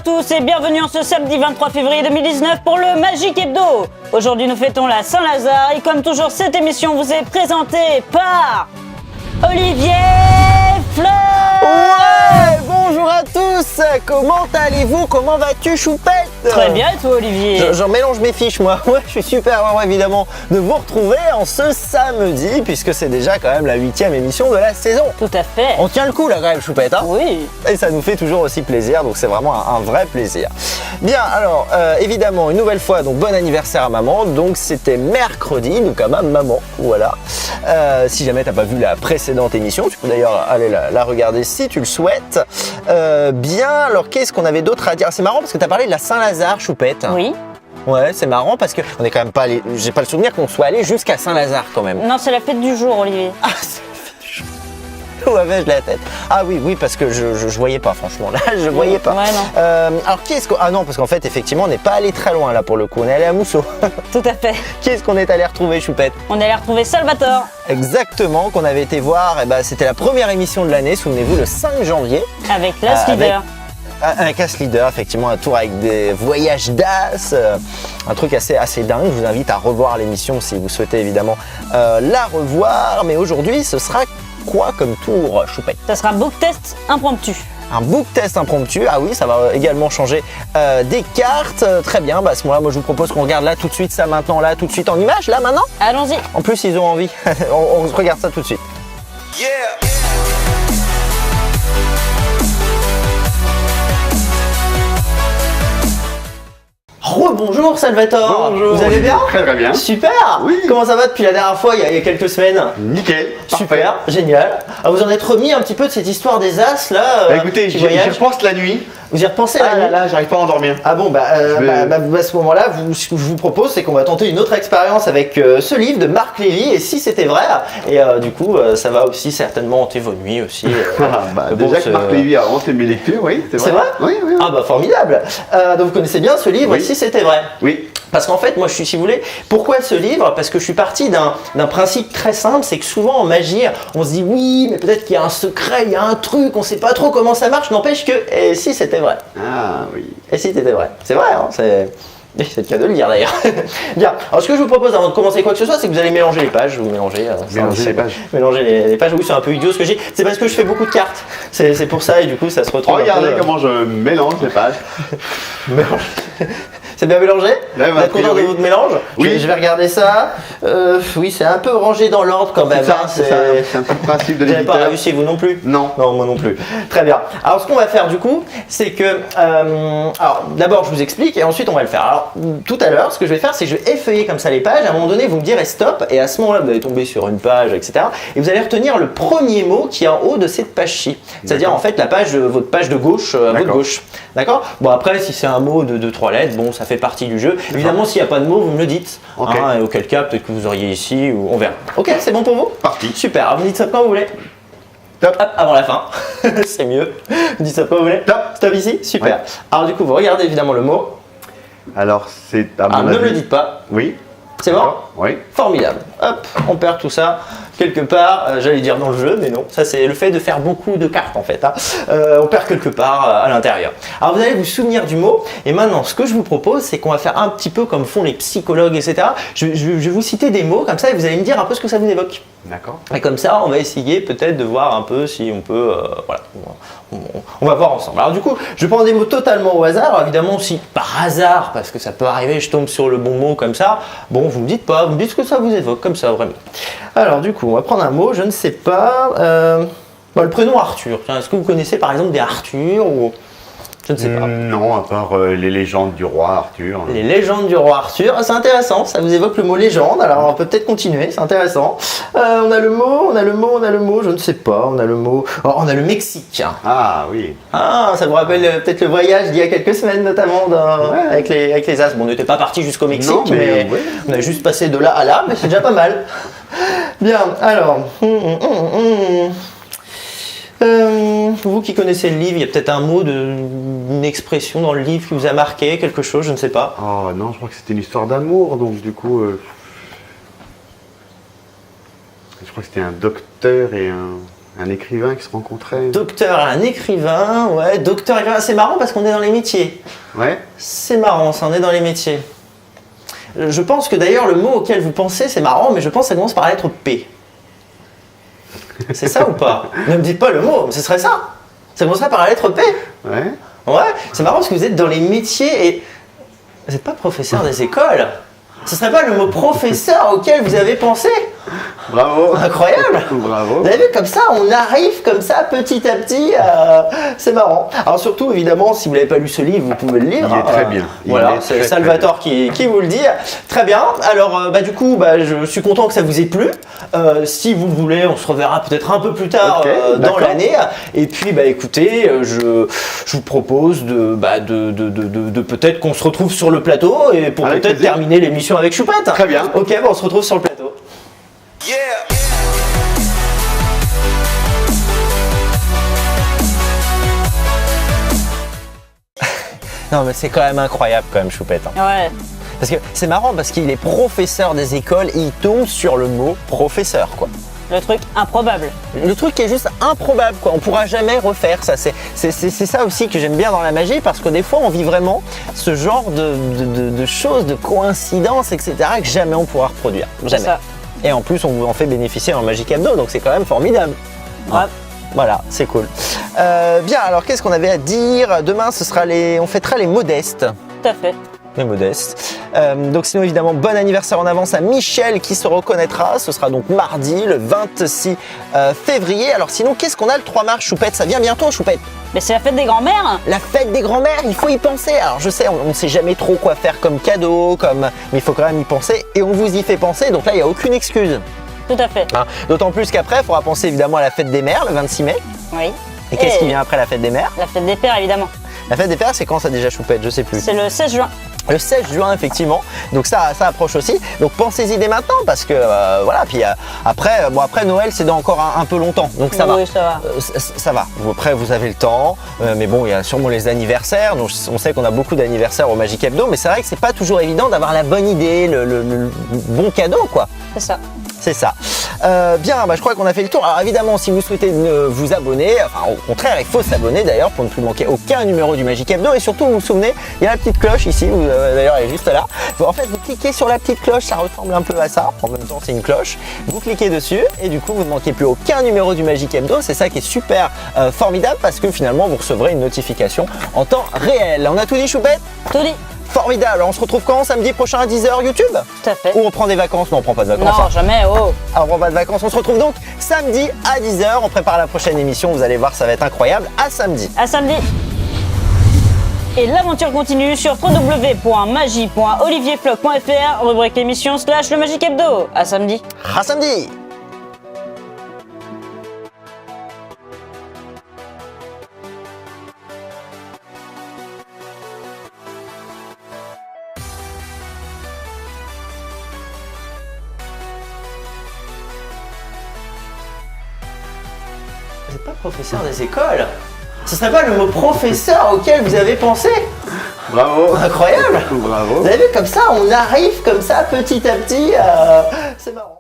tous et bienvenue en ce samedi 23 février 2019 pour le Magic Hebdo. Aujourd'hui nous fêtons la Saint-Lazare et comme toujours cette émission vous est présentée par Olivier Fleur. Ouais, bonjour à tous, comment allez-vous? Comment vas-tu, Choupette? Très bien et toi Olivier? J'en mélange mes fiches moi, ouais, je suis super heureux évidemment de vous retrouver en ce samedi puisque c'est déjà quand même la 8e émission de la saison. Tout à fait. On tient le coup là quand même, Choupette, hein? Oui. Et ça nous fait toujours aussi plaisir, donc c'est vraiment un vrai plaisir. Bien, alors évidemment une nouvelle fois, donc bon anniversaire à maman, donc c'était mercredi, donc à ma maman, voilà. Si jamais t'as pas vu la précédente émission, tu peux d'ailleurs aller la regarder si tu le souhaites. Bien, alors qu'est-ce qu'on avait d'autre à dire? C'est marrant parce que t'as parlé de la Saint-Lazare, Choupette. Oui. Ouais, c'est marrant parce que on est quand même pas allé, j'ai pas le souvenir qu'on soit allé jusqu'à Saint-Lazare quand même. Non, c'est la fête du jour Olivier. Ah, c'est la fête du jour. Où avais-je la tête? Ah oui, parce que je voyais pas, franchement, là, je voyais pas. Ouais, non. Alors, qu'est-ce qu'on... Ah non, parce qu'en fait, effectivement, on n'est pas allé très loin, là, pour le coup. On est allé à Mousseau. Tout à fait. Qui est-ce qu'on est allé retrouver, Choupette? On est allé retrouver Salvatore. Exactement, qu'on avait été voir, et ben, c'était la première émission de l'année, souvenez-vous, le 5 janvier. Avec l'As Leader. Avec As Leader, effectivement, un tour avec des voyages d'As, un truc assez dingue. Je vous invite à revoir l'émission si vous souhaitez évidemment la revoir. Mais aujourd'hui, ce sera quoi comme tour, Choupette? Ça sera book test impromptu. Un book test impromptu, ah oui, ça va également changer des cartes. Très bien, bah à ce moment-là, moi je vous propose qu'on regarde là tout de suite ça maintenant, là tout de suite en image, là maintenant. Allons-y. En plus, ils ont envie. on regarde ça tout de suite. Yeah. Rebonjour Salvatore. Bonjour. Vous allez bien? Très bien. Super. Oui. Comment ça va depuis la dernière fois, il y a quelques semaines? Nickel. Super, génial. Ah, vous en êtes remis un petit peu de cette histoire des As là Écoutez, qui j'y voyagent. repense la nuit. Vous y repensez la Ah là nuit? là, j'arrive pas à endormir. Ah bon, à ce moment-là, ce que je vous propose, c'est qu'on va tenter une autre expérience avec ce livre de Marc Lévy, et si c'était vrai, et du coup, ça va aussi certainement hanter vos nuits aussi. Déjà que Marc Lévy a hanté mes lectures, oui, c'est vrai. C'est vrai? Oui. Ah bah formidable. Donc vous connaissez bien ce livre, Oui. et si c'était vrai? Oui. Parce qu'en fait, moi, si vous voulez, pourquoi ce livre? Parce que je suis parti d'un principe très simple, c'est que souvent en magie, on se dit oui, mais peut-être qu'il y a un secret, il y a un truc, on sait pas trop comment ça marche, n'empêche que, et si c'était vrai? Ah oui. Et si c'était vrai? C'est vrai, hein, c'est le cas de le dire d'ailleurs. Bien, alors ce que je vous propose avant de commencer quoi que ce soit, c'est que vous allez mélanger les pages, vous mélangez, Mélanger les pages. Mélanger les pages, oui, c'est un peu idiot ce que j'ai, c'est parce que je fais beaucoup de cartes, c'est pour ça, et du coup ça se retrouve Regardez un peu, comment je mélange les pages. mélange. C'est bien mélangé? Ouais, Vous êtes content de votre mélange? Oui. Je vais regarder ça. Oui, c'est un peu rangé dans l'ordre quand même. C'est un peu le principe de Vous n'avez pas l'éditeur. réussi, vous non plus? Non. Non, moi non plus. Très bien. Alors, ce qu'on va faire du coup, c'est que. Alors, d'abord, je vous explique et ensuite, on va le faire. Alors, tout à l'heure, ce que je vais faire, c'est que je vais effeuiller comme ça les pages. À un moment donné, vous me direz stop et à ce moment-là, vous allez tomber sur une page, etc. Et vous allez retenir le premier mot qui est en haut de cette page-ci. C'est-à-dire, en fait, votre page de gauche à votre gauche. D'accord? Bon, après, si c'est un mot de 3 lettres, bon, ça fait partie du jeu. Évidemment, s'il n'y a pas de mots, vous me le dites. Ok. Et auquel cas, peut-être que vous auriez ici ou on verra. Ok, c'est bon pour vous? Parti. Super. Alors, vous dites ça quand vous voulez. Top. Hop, avant la fin. C'est mieux. Vous dites ça quand vous voulez. Top. Stop ici. Super. Ouais. Alors, du coup, vous regardez évidemment le mot. Alors, c'est à Ah, mon ne avis. me le dites pas. Oui. C'est bon? D'accord. Oui. Formidable. Hop, on perd tout ça quelque part. J'allais dire dans le jeu, mais non. Ça, c'est le fait de faire beaucoup de cartes en fait. Hein. On perd quelque part à l'intérieur. Alors, vous allez vous souvenir du mot. Et maintenant, ce que je vous propose, c'est qu'on va faire un petit peu comme font les psychologues, etc. Je vais vous citer des mots comme ça et vous allez me dire un peu ce que ça vous évoque. D'accord. Et comme ça, on va essayer peut-être de voir un peu si on peut. Voilà. On va voir ensemble. Alors du coup, je prends des mots totalement au hasard. Alors, évidemment, si par hasard, parce que ça peut arriver, je tombe sur le bon mot comme ça, bon, vous me dites pas, vous me dites ce que ça vous évoque, comme ça, vraiment. Alors du coup, on va prendre un mot, je ne sais pas. Le prénom Arthur. Tiens, est-ce que vous connaissez par exemple des Arthur ou... Je ne sais pas. Non, à part les légendes du roi Arthur. Les légendes du roi Arthur, c'est intéressant, ça vous évoque le mot légende, alors on peut peut-être continuer, c'est intéressant. On a le mot, je ne sais pas, on a le mot, on a le Mexique. Ah oui. Ah, ça vous rappelle peut-être le voyage d'il y a quelques semaines notamment avec les As. Bon, on n'était pas parti jusqu'au Mexique, Non, mais ouais. on a juste passé de là à là, mais c'est déjà pas mal. Bien, alors... vous qui connaissez le livre, il y a peut-être un mot, une expression dans le livre qui vous a marqué, quelque chose, je ne sais pas. Oh non, je crois que c'était une histoire d'amour, donc du coup... Je crois que c'était un docteur et un... Un écrivain qui se rencontrait. Docteur, un écrivain, ouais, docteur, écrivain. C'est marrant parce qu'on est dans les métiers. Ouais. C'est marrant, ça, on est dans les métiers. Je pense que d'ailleurs, le mot auquel vous pensez, c'est marrant, mais je pense que ça commence par la lettre P. C'est ça ou pas? Ne me dites pas le mot, mais ce serait ça. Ça commencerait par la lettre P. Ouais. Ouais, c'est marrant parce que vous êtes dans les métiers et vous n'êtes pas professeur des écoles. Ce serait pas le mot professeur auquel vous avez pensé? Bravo. Incroyable. Bravo. Vous avez vu, comme ça, on arrive comme ça petit à petit. C'est marrant. Alors surtout, évidemment, si vous n'avez pas lu ce livre, vous pouvez le lire. Il est très bien. Voilà, c'est Salvatore qui vous le dit. Très bien. Alors, du coup, je suis content que ça vous ait plu. Si vous le voulez, on se reverra peut-être un peu plus tard dans l'année. Et puis, écoutez, je vous propose de peut-être qu'on se retrouve sur le plateau et pour Avec peut-être plaisir. terminer l'émission avec Choupette. Très bien. Ok, on se retrouve sur le plateau. Non mais c'est quand même incroyable quand même Choupette. Ouais. Parce que c'est marrant parce qu'il est professeur des écoles et il tombe sur le mot professeur quoi. Le truc improbable. Le truc qui est juste improbable quoi, on pourra jamais refaire ça. C'est ça aussi que j'aime bien dans la magie parce que des fois on vit vraiment ce genre de choses, de coïncidences, etc. que jamais on pourra reproduire. Jamais. Ça. Et en plus on vous en fait bénéficier dans Magic Hebdo donc c'est quand même formidable. Ouais. Voilà, c'est cool. Bien, alors qu'est-ce qu'on avait à dire? Demain, on fêtera les modestes. Tout à fait. Les modestes. Donc sinon, évidemment, bon anniversaire en avance à Michel qui se reconnaîtra. Ce sera donc mardi, le 26 février. Alors sinon, qu'est-ce qu'on a le 3 mars, Choupette? Ça vient bientôt, Choupette. Mais c'est la fête des grands-mères. La fête des grands-mères, il faut y penser. Alors je sais, on ne sait jamais trop quoi faire comme cadeau, mais il faut quand même y penser. Et on vous y fait penser, donc là, il n'y a aucune excuse. Tout à fait. Hein. D'autant plus qu'après, il faudra penser évidemment à la fête des mères, le 26 mai. Oui. Et qu'est-ce qui vient après la fête des mères? La fête des pères, évidemment. La fête des pères, c'est quand ça déjà, Choupette? Je sais plus. C'est le 16 juin. Le 16 juin, effectivement. Donc ça approche aussi. Donc pensez-y dès maintenant parce que voilà. Puis après Noël, c'est dans encore un peu longtemps. Donc ça va. Oui, ça va. Ça va. Après, vous avez le temps. Mais bon, il y a sûrement les anniversaires. Donc on sait qu'on a beaucoup d'anniversaires au Magic Hebdo. Mais c'est vrai que c'est pas toujours évident d'avoir la bonne idée, le bon cadeau, quoi. C'est ça. C'est ça. Bien, je crois qu'on a fait le tour. Alors évidemment, si vous souhaitez vous abonner, enfin au contraire, il faut s'abonner d'ailleurs pour ne plus manquer aucun numéro du Magic Hebdo. Et surtout, vous vous souvenez, il y a la petite cloche ici, d'ailleurs elle est juste là. En fait, vous cliquez sur la petite cloche, ça ressemble un peu à ça. En même temps, c'est une cloche. Vous cliquez dessus et du coup, vous ne manquez plus aucun numéro du Magic Hebdo. C'est ça qui est super formidable parce que finalement, vous recevrez une notification en temps réel. On a tout dit, Choupette? Tout dit. Formidable. On se retrouve quand? Samedi prochain à 10h YouTube? Tout à fait. Ou on prend des vacances? Non, on prend pas de vacances. Non, jamais. Oh. Alors, on prend pas de vacances. On se retrouve donc samedi à 10h. On prépare la prochaine émission. Vous allez voir, ça va être incroyable. À samedi. À samedi. Et l'aventure continue sur www.magie.olivierfloc.fr, rubrique émission / le Magic Hebdo. À samedi. À samedi. Vous n'êtes pas professeur des écoles? Ce serait pas le mot professeur auquel vous avez pensé? Bravo. Incroyable. Bravo. Vous avez vu, comme ça, on arrive comme ça petit à petit. C'est marrant.